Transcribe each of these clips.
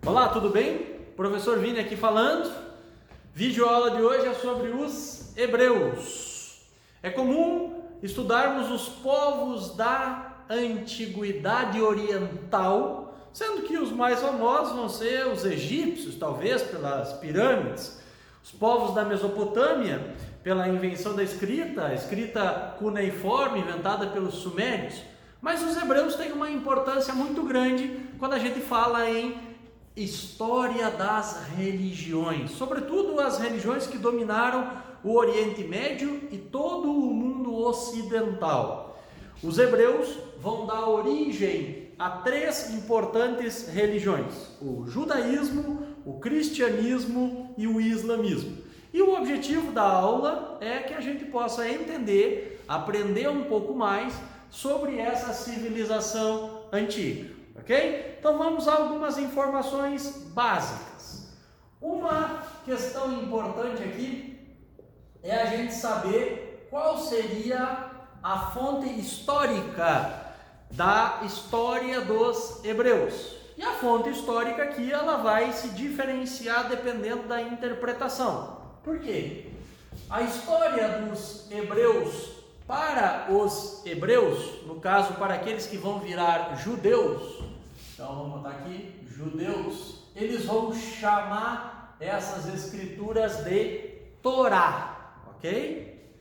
Olá, tudo bem? Professor Vini aqui falando. Vídeo aula de hoje é sobre os hebreus. É comum estudarmos os povos da antiguidade oriental, sendo que os mais famosos vão ser os egípcios, talvez pelas pirâmides, os povos da Mesopotâmia, pela invenção da escrita, a escrita cuneiforme inventada pelos sumérios. Mas os hebreus têm uma importância muito grande quando a gente fala em história das religiões, sobretudo as religiões que dominaram o Oriente Médio e todo o mundo ocidental. Os hebreus vão dar origem a três importantes religiões: o judaísmo, o cristianismo e o islamismo. E o objetivo da aula é que a gente possa entender, aprender um pouco mais sobre essa civilização antiga. Ok? Então vamos a algumas informações básicas. Uma questão importante aqui é a gente saber qual seria a fonte histórica da história dos hebreus. E a fonte histórica aqui ela vai se diferenciar dependendo da interpretação. Por quê? A história dos hebreus para os hebreus, no caso para aqueles que vão virar judeus, então vamos botar aqui, judeus, eles vão chamar essas escrituras de Torá, ok?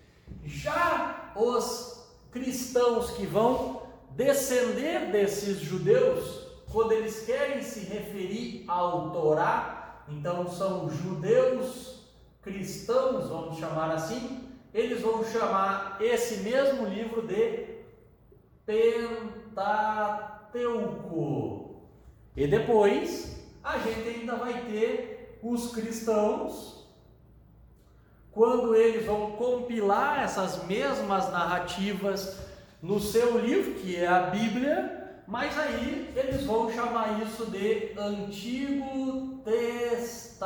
Já os cristãos que vão descender desses judeus, quando eles querem se referir ao Torá, então são judeus cristãos, vamos chamar assim, eles vão chamar esse mesmo livro de Pentateuco. E depois a gente ainda vai ter os cristãos, quando eles vão compilar essas mesmas narrativas no seu livro, que é a Bíblia, mas aí eles vão chamar isso de Antigo Testamento,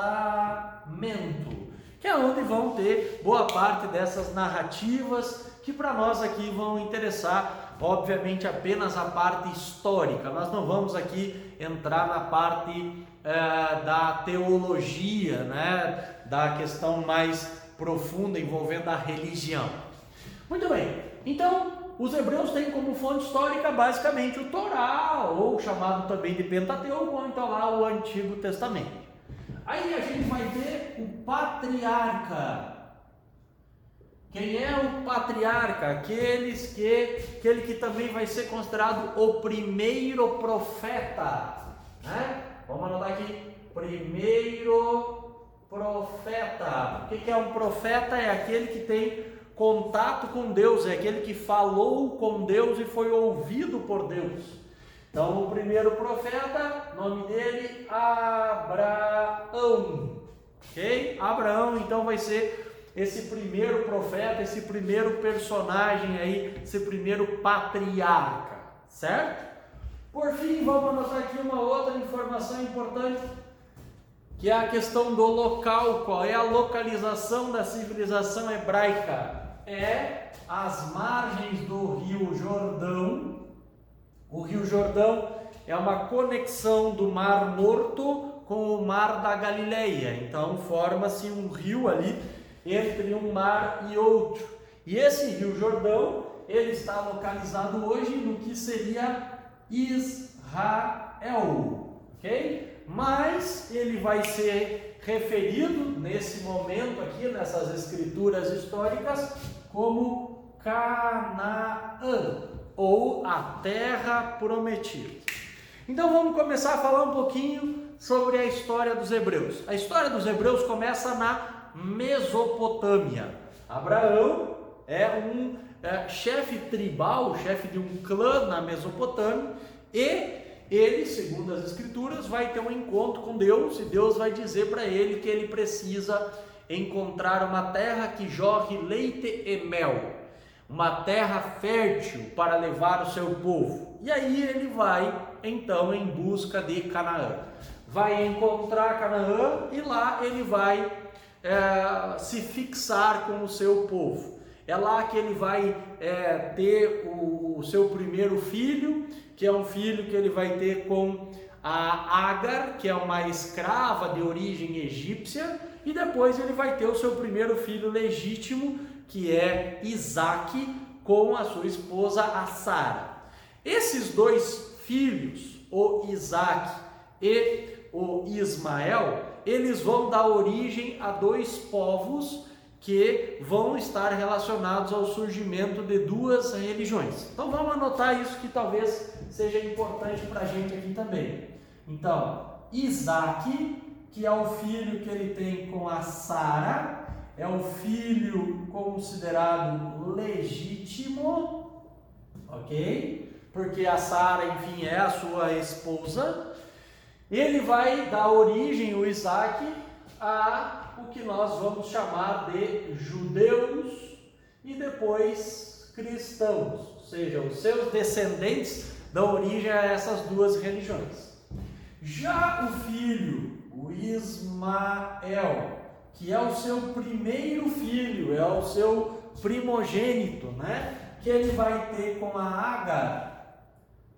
que é onde vão ter boa parte dessas narrativas que para nós aqui vão interessar, obviamente, apenas a parte histórica. Nós não vamos aqui entrar na parte da teologia, né? Da questão mais profunda envolvendo a religião. Muito bem, então os hebreus têm como fonte histórica basicamente o Torá, ou chamado também de Pentateuco, ou então lá o Antigo Testamento. Aí a gente vai ver o patriarca. Quem é o patriarca? Aquele que também vai ser considerado o primeiro profeta, né? Vamos anotar aqui, primeiro profeta. O que é um profeta? É aquele que tem contato com Deus, é aquele que falou com Deus e foi ouvido por Deus. Então, o primeiro profeta, nome dele, Abraão, ok? Abraão, então, vai ser esse primeiro profeta, esse primeiro personagem aí, esse primeiro patriarca, certo? Por fim, vamos anotar aqui uma outra informação importante, que é a questão do local. Qual é a localização da civilização hebraica? É as margens do Rio Jordão. O Rio Jordão é uma conexão do Mar Morto com o Mar da Galileia. Então forma-se um rio ali entre um mar e outro. E esse Rio Jordão, ele está localizado hoje no que seria Israel, ok? Mas ele vai ser referido nesse momento aqui, nessas escrituras históricas, como Canaã, ou a terra prometida. Então vamos começar a falar um pouquinho sobre a história dos hebreus. A história dos hebreus começa na Mesopotâmia. Abraão é um chefe tribal, chefe de um clã na Mesopotâmia, e ele, segundo as escrituras, vai ter um encontro com Deus, e Deus vai dizer para ele que ele precisa encontrar uma terra que jorre leite e mel, uma terra fértil para levar o seu povo. E aí ele vai então em busca de Canaã. Vai encontrar Canaã e lá ele vai se fixar com o seu povo. É lá que ele vai ter o seu primeiro filho, que é um filho que ele vai ter com a Agar, que é uma escrava de origem egípcia, e depois ele vai ter o seu primeiro filho legítimo, que é Isaque, com a sua esposa, a Sara. Esses dois filhos, o Isaque e o Ismael, eles vão dar origem a dois povos que vão estar relacionados ao surgimento de duas religiões. Então vamos anotar isso que talvez seja importante para a gente aqui também. Então, Isaque, que é o filho que ele tem com a Sara, é o filho considerado legítimo, ok? Porque a Sara, enfim, é a sua esposa. Ele vai dar origem, o Isaque, a o que nós vamos chamar de judeus e depois cristãos, ou seja, os seus descendentes dão origem a essas duas religiões. Já o filho, o Ismael, que é o seu primeiro filho, é o seu primogênito, né? Que ele vai ter com a Agar,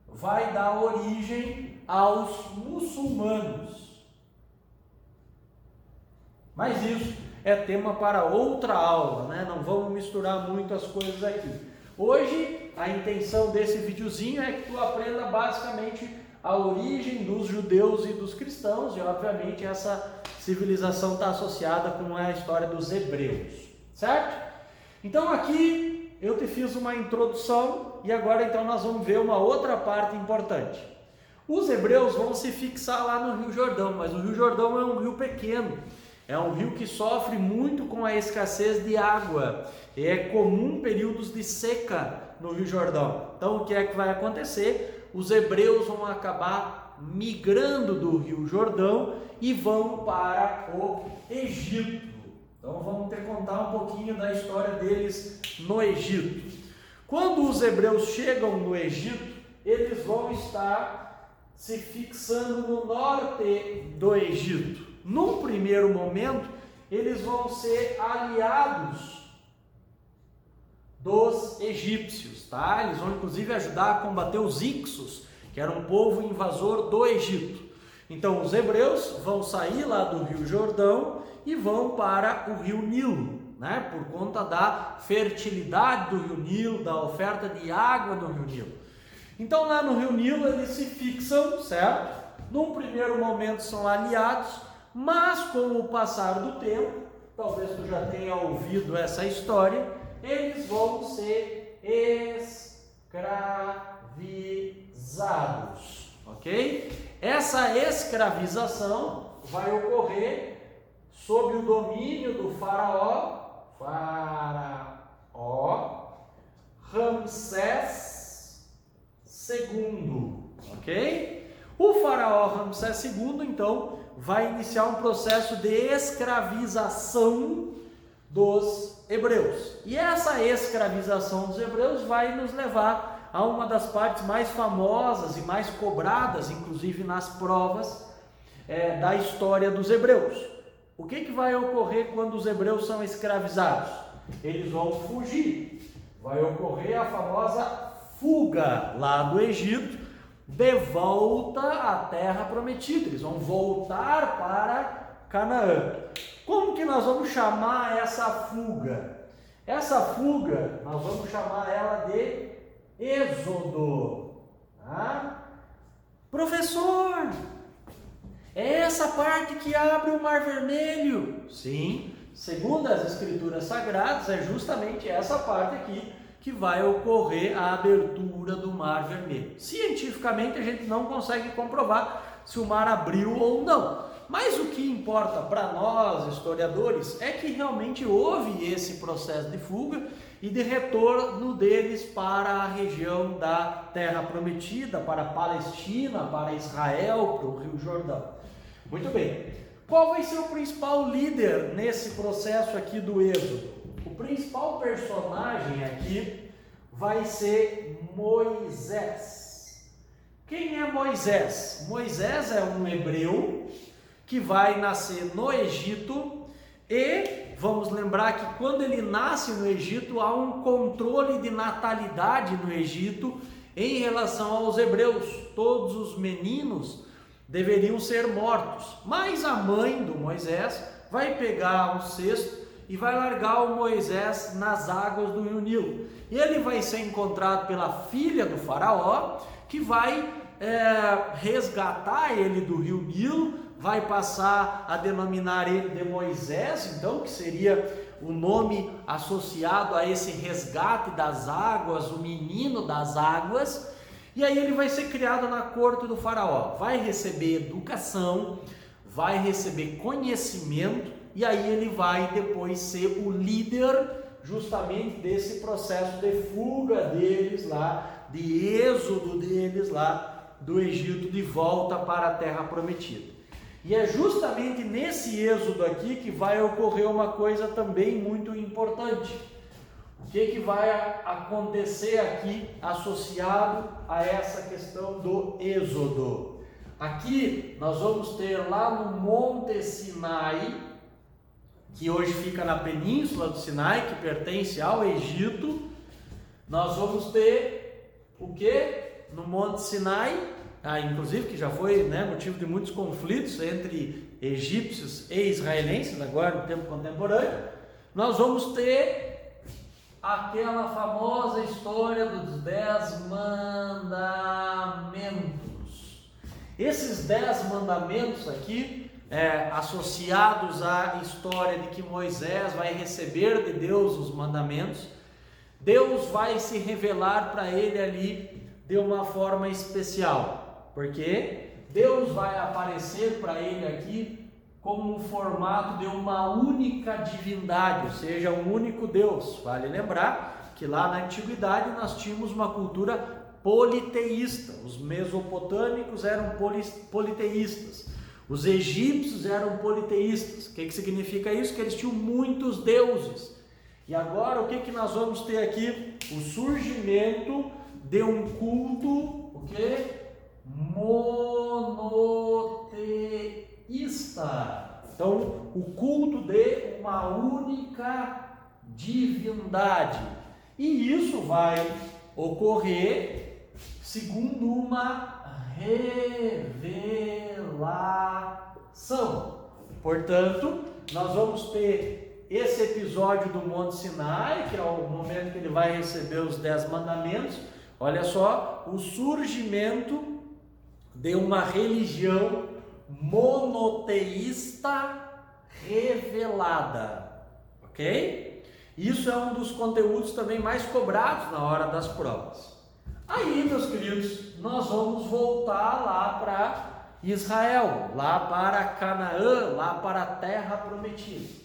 vai dar origem aos muçulmanos. Mas isso é tema para outra aula, né? Não vamos misturar muito as coisas aqui. Hoje, a intenção desse videozinho é que tu aprenda basicamente a origem dos judeus e dos cristãos, e obviamente essa civilização está associada com a história dos hebreus, certo? Então aqui eu te fiz uma introdução e agora então nós vamos ver uma outra parte importante. Os hebreus vão se fixar lá no Rio Jordão, mas o Rio Jordão é um rio pequeno, é um rio que sofre muito com a escassez de água, é comum períodos de seca no Rio Jordão. Então o que é que vai acontecer? Os hebreus vão acabar migrando do Rio Jordão e vão para o Egito. Então vamos ter que contar um pouquinho da história deles no Egito. Quando os hebreus chegam no Egito, eles vão estar se fixando no norte do Egito. Num primeiro momento, eles vão ser aliados dos egípcios, tá? Eles vão inclusive ajudar a combater os Ixos, que era um povo invasor do Egito. Então os hebreus vão sair lá do Rio Jordão e vão para o Rio Nilo, né? Por conta da fertilidade do Rio Nilo, da oferta de água no Rio Nilo. Então lá no Rio Nilo eles se fixam, certo? Num primeiro momento são aliados, mas com o passar do tempo, talvez tu já tenha ouvido essa história, eles vão ser escravizados, ok? Essa escravização vai ocorrer sob o domínio do faraó Ramsés II, ok? O faraó Ramsés II, então, vai iniciar um processo de escravização dos hebreus. E essa escravização dos hebreus vai nos levar a uma das partes mais famosas e mais cobradas, inclusive nas provas, da história dos hebreus. O que vai ocorrer quando os hebreus são escravizados? Eles vão fugir. Vai ocorrer a famosa fuga lá do Egito, de volta à terra prometida. Eles vão voltar para Canaã. Como que nós vamos chamar essa fuga? Essa fuga, nós vamos chamar ela de Êxodo. Tá? Professor, é essa parte que abre o Mar Vermelho? Sim, segundo as Escrituras Sagradas, é justamente essa parte aqui que vai ocorrer a abertura do Mar Vermelho. Cientificamente a gente não consegue comprovar se o mar abriu ou não. Mas o que importa para nós, historiadores, é que realmente houve esse processo de fuga e de retorno deles para a região da Terra Prometida, para a Palestina, para Israel, para o Rio Jordão. Muito bem. Qual vai ser o principal líder nesse processo aqui do Êxodo? O principal personagem aqui vai ser Moisés. Quem é Moisés? Moisés é um hebreu que vai nascer no Egito e vamos lembrar que quando ele nasce no Egito há um controle de natalidade no Egito em relação aos hebreus. Todos os meninos deveriam ser mortos. Mas a mãe do Moisés vai pegar um cesto e vai largar o Moisés nas águas do rio Nilo. E ele vai ser encontrado pela filha do faraó, que vai resgatar ele do rio Nilo, vai passar a denominar ele de Moisés, então, que seria o nome associado a esse resgate das águas, o menino das águas. E aí ele vai ser criado na corte do faraó, vai receber educação, vai receber conhecimento, e aí ele vai depois ser o líder justamente desse processo de fuga deles lá, de êxodo deles lá do Egito de volta para a terra prometida. E é justamente nesse êxodo aqui que vai ocorrer uma coisa também muito importante. O que vai acontecer aqui associado a essa questão do êxodo? Aqui nós vamos ter lá no Monte Sinai, que hoje fica na península do Sinai, que pertence ao Egito, nós vamos ter o que? No Monte Sinai, inclusive que já foi motivo de muitos conflitos entre egípcios e israelenses, agora no tempo contemporâneo, nós vamos ter aquela famosa história dos 10 mandamentos. Esses 10 mandamentos aqui, associados à história de que Moisés vai receber de Deus os mandamentos, Deus vai se revelar para ele ali de uma forma especial, porque Deus vai aparecer para ele aqui como um formato de uma única divindade, ou seja, um único Deus. Vale lembrar que lá na antiguidade nós tínhamos uma cultura politeísta, os mesopotâmicos eram politeístas, os egípcios eram politeístas. O que significa isso? Que eles tinham muitos deuses. E agora o que nós vamos ter aqui? O surgimento de um culto, monoteísta. Então, o culto de uma única divindade. E isso vai ocorrer segundo uma revelação. Portanto, nós vamos ter esse episódio do Monte Sinai, que é o momento que ele vai receber os 10 mandamentos. Olha só, o surgimento de uma religião monoteísta revelada, ok? Isso é um dos conteúdos também mais cobrados na hora das provas. Aí, meus queridos, nós vamos voltar lá para Israel, lá para Canaã, lá para a terra prometida.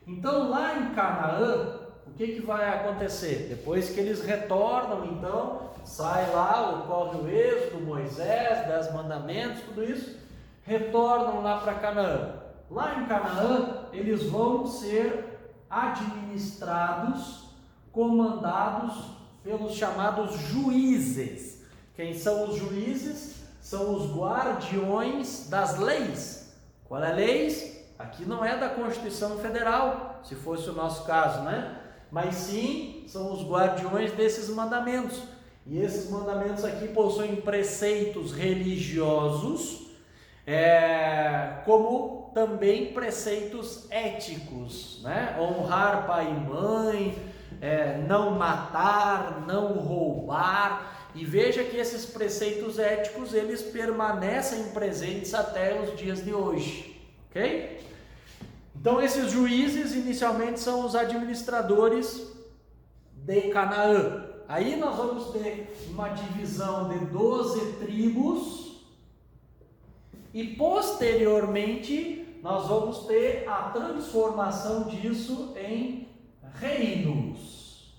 Então, lá em Canaã, o que vai acontecer? Depois que eles retornam, então, sai lá, ocorre o êxodo, Moisés, 10 mandamentos, tudo isso, retornam lá para Canaã. Lá em Canaã, eles vão ser administrados, comandados pelos chamados juízes. Quem são os juízes? São os guardiões das leis. Qual é a lei? Aqui não é da Constituição Federal, se fosse o nosso caso, Mas sim, são os guardiões desses mandamentos. E esses mandamentos aqui possuem preceitos religiosos, como também preceitos éticos, Honrar pai e mãe, não matar, não roubar. E veja que esses preceitos éticos, eles permanecem presentes até os dias de hoje, ok? Então esses juízes inicialmente são os administradores de Canaã. Aí nós vamos ter uma divisão de 12 tribos e posteriormente nós vamos ter a transformação disso em reinos,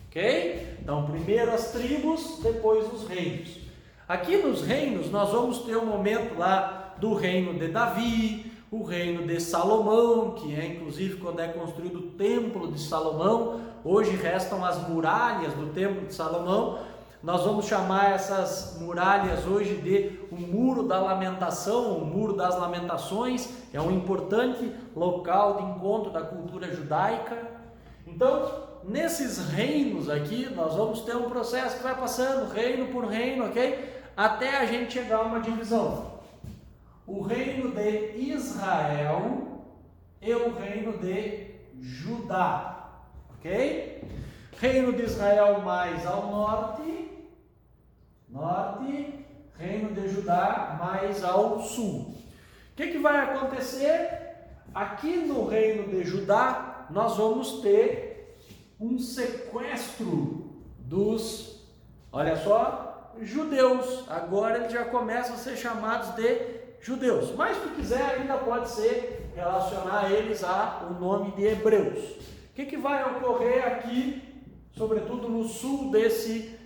ok? Então primeiro as tribos, depois os reinos. Aqui nos reinos nós vamos ter um momento lá do reino de Davi, o reino de Salomão, que é inclusive quando é construído o templo de Salomão, hoje restam as muralhas do templo de Salomão. Nós vamos chamar essas muralhas hoje de o Muro da Lamentação, o Muro das Lamentações. É um importante local de encontro da cultura judaica. Então, nesses reinos aqui, nós vamos ter um processo que vai passando reino por reino, ok? Até a gente chegar a uma divisão. o reino de Israel e o reino de Judá, ok? Reino de Israel mais ao norte, reino de Judá mais ao sul. O que vai acontecer? Aqui no reino de Judá, nós vamos ter um sequestro dos, olha só, judeus. Agora eles já começam a ser chamados de judeus, mas se tu quiser ainda pode ser relacionar eles ao nome de hebreus. O que vai ocorrer aqui, sobretudo no sul desse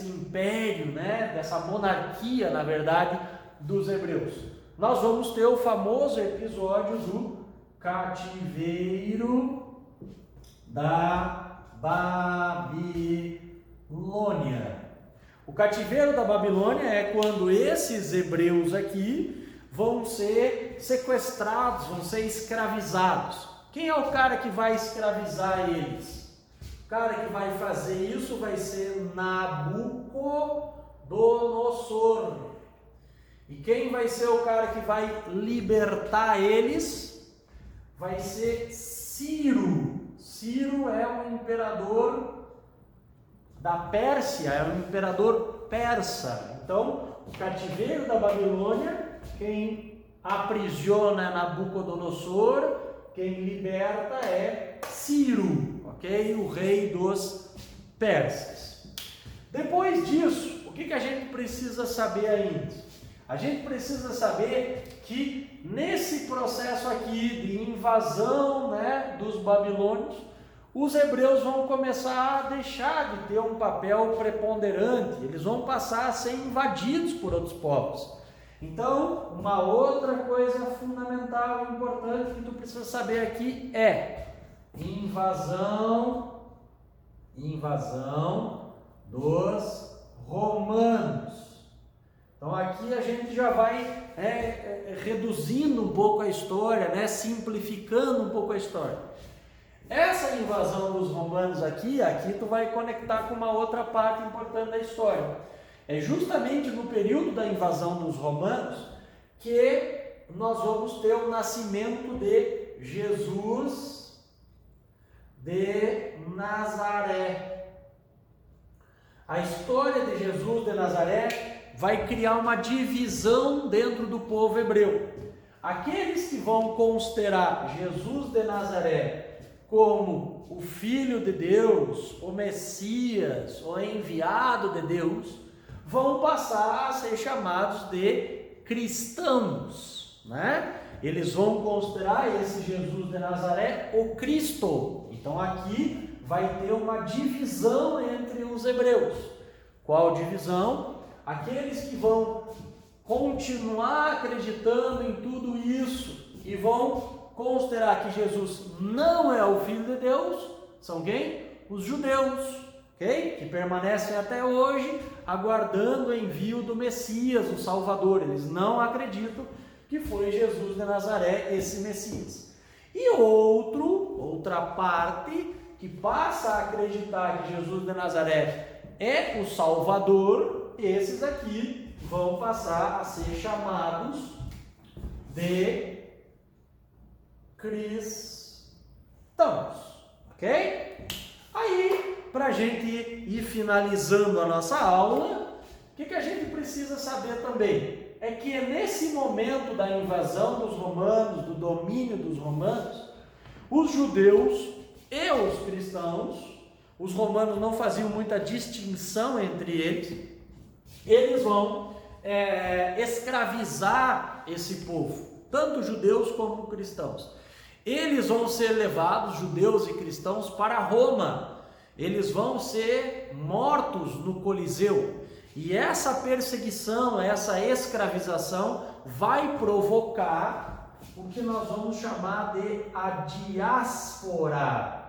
império, né, dessa monarquia, na verdade, dos hebreus? Nós vamos ter o famoso episódio do cativeiro da Babilônia. O cativeiro da Babilônia é quando esses hebreus aqui vão ser sequestrados, vão ser escravizados. Quem é o cara que vai escravizar eles? O cara que vai fazer isso vai ser Nabucodonosor. E quem vai ser o cara que vai libertar eles? Vai ser Ciro. Ciro é um imperador da Pérsia, é um imperador persa. Então, o cativeiro da Babilônia, quem aprisiona é Nabucodonosor, quem liberta é Ciro, ok? O rei dos persas. Depois disso, o que a gente precisa saber ainda? A gente precisa saber que nesse processo aqui de invasão, né, dos babilônios, os hebreus vão começar a deixar de ter um papel preponderante, eles vão passar a ser invadidos por outros povos. Então, uma outra coisa fundamental e importante que tu precisa saber aqui é invasão dos romanos. Então aqui a gente já vai reduzindo um pouco a história, né, simplificando um pouco a história. Essa invasão dos romanos aqui tu vai conectar com uma outra parte importante da história. É justamente no período da invasão dos romanos que nós vamos ter o nascimento de Jesus de Nazaré. A história de Jesus de Nazaré vai criar uma divisão dentro do povo hebreu. Aqueles que vão considerar Jesus de Nazaré como o Filho de Deus, o Messias, o enviado de Deus, vão passar a ser chamados de cristãos, né? Eles vão considerar esse Jesus de Nazaré o Cristo. Então aqui vai ter uma divisão entre os hebreus. Qual divisão? Aqueles que vão continuar acreditando em tudo isso e vão considerar que Jesus não é o Filho de Deus, são quem? Os judeus, ok? Que permanecem até hoje aguardando o envio do Messias, o Salvador. Eles não acreditam que foi Jesus de Nazaré esse Messias. E outra parte que passa a acreditar que Jesus de Nazaré é o Salvador, esses aqui vão passar a ser chamados de cristãos, ok? Aí, para a gente ir finalizando a nossa aula, o que a gente precisa saber também? É que é nesse momento da invasão dos romanos, do domínio dos romanos, os judeus e os cristãos, os romanos não faziam muita distinção entre eles vão escravizar esse povo, tanto judeus como cristãos. Eles vão ser levados, judeus e cristãos, para Roma. Eles vão ser mortos no Coliseu. E essa perseguição, essa escravização vai provocar o que nós vamos chamar de a diáspora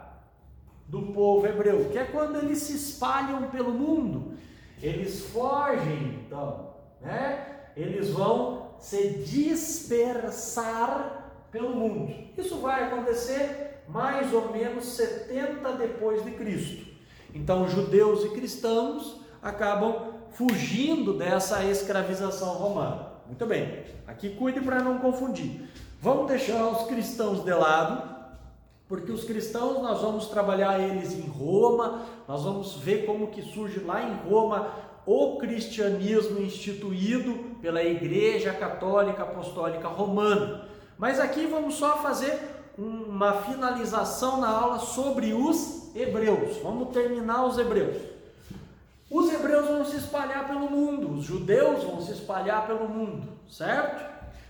do povo hebreu, que é quando eles se espalham pelo mundo. Eles fogem, então, né? Eles vão se dispersar pelo mundo. Isso vai acontecer mais ou menos 70 depois de Cristo. Então, judeus e cristãos acabam fugindo dessa escravização romana. Muito bem, aqui cuide para não confundir. Vamos deixar os cristãos de lado, porque os cristãos nós vamos trabalhar eles em Roma, nós vamos ver como que surge lá em Roma o cristianismo instituído pela Igreja Católica Apostólica Romana. Mas aqui vamos só fazer uma finalização na aula sobre os hebreus. Vamos terminar os hebreus. Os hebreus vão se espalhar pelo mundo, os judeus vão se espalhar pelo mundo, certo?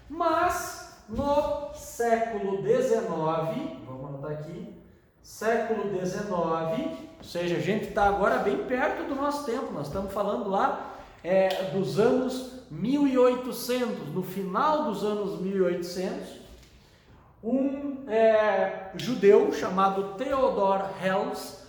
Mas no século XIX, vamos anotar aqui, século XIX, ou seja, a gente está agora bem perto do nosso tempo, nós estamos falando lá dos anos 1800, no final dos anos 1800, um judeu chamado Theodor Herzl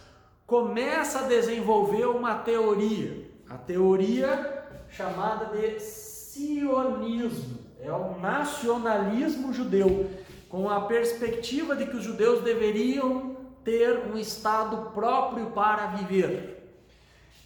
começa a desenvolver uma teoria, a teoria chamada de sionismo, é o nacionalismo judeu, com a perspectiva de que os judeus deveriam ter um estado próprio para viver.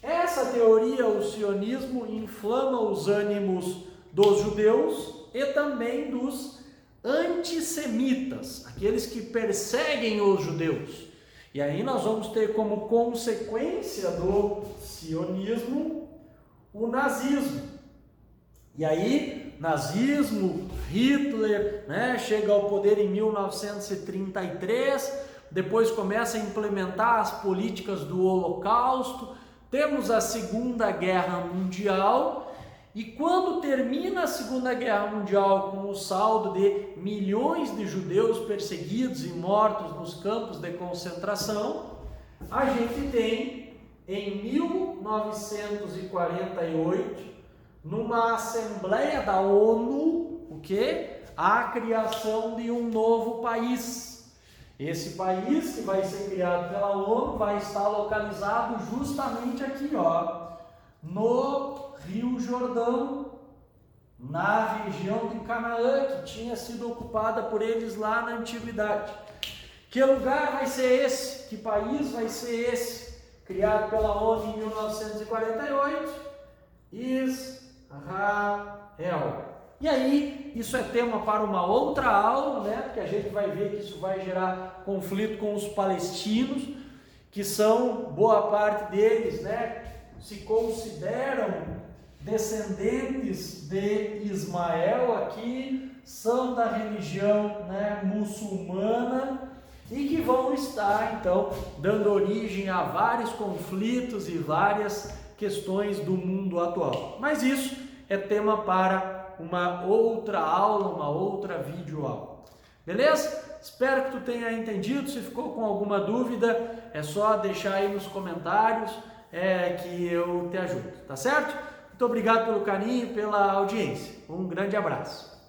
Essa teoria, o sionismo, inflama os ânimos dos judeus e também dos antissemitas, aqueles que perseguem os judeus. E aí nós vamos ter como consequência do sionismo o nazismo. E aí, nazismo, Hitler, chega ao poder em 1933, depois começa a implementar as políticas do Holocausto, temos a Segunda Guerra Mundial, e quando termina a Segunda Guerra Mundial com o saldo de milhões de judeus perseguidos e mortos nos campos de concentração, a gente tem em 1948, numa Assembleia da ONU, o quê? A criação de um novo país. Esse país que vai ser criado pela ONU vai estar localizado justamente aqui, no Rio Jordão, na região de Canaã, que tinha sido ocupada por eles lá na antiguidade. Que lugar vai ser esse? Que país vai ser esse? Criado pela ONU em 1948? Israel. E aí, isso é tema para uma outra aula, porque a gente vai ver que isso vai gerar conflito com os palestinos, que são, boa parte deles, se consideram descendentes de Ismael aqui, são da religião muçulmana e que vão estar então dando origem a vários conflitos e várias questões do mundo atual. Mas isso é tema para uma outra aula, uma outra videoaula. Beleza? Espero que tu tenha entendido. Se ficou com alguma dúvida, é só deixar aí nos comentários que eu te ajudo, tá certo? Muito obrigado pelo carinho e pela audiência. Um grande abraço.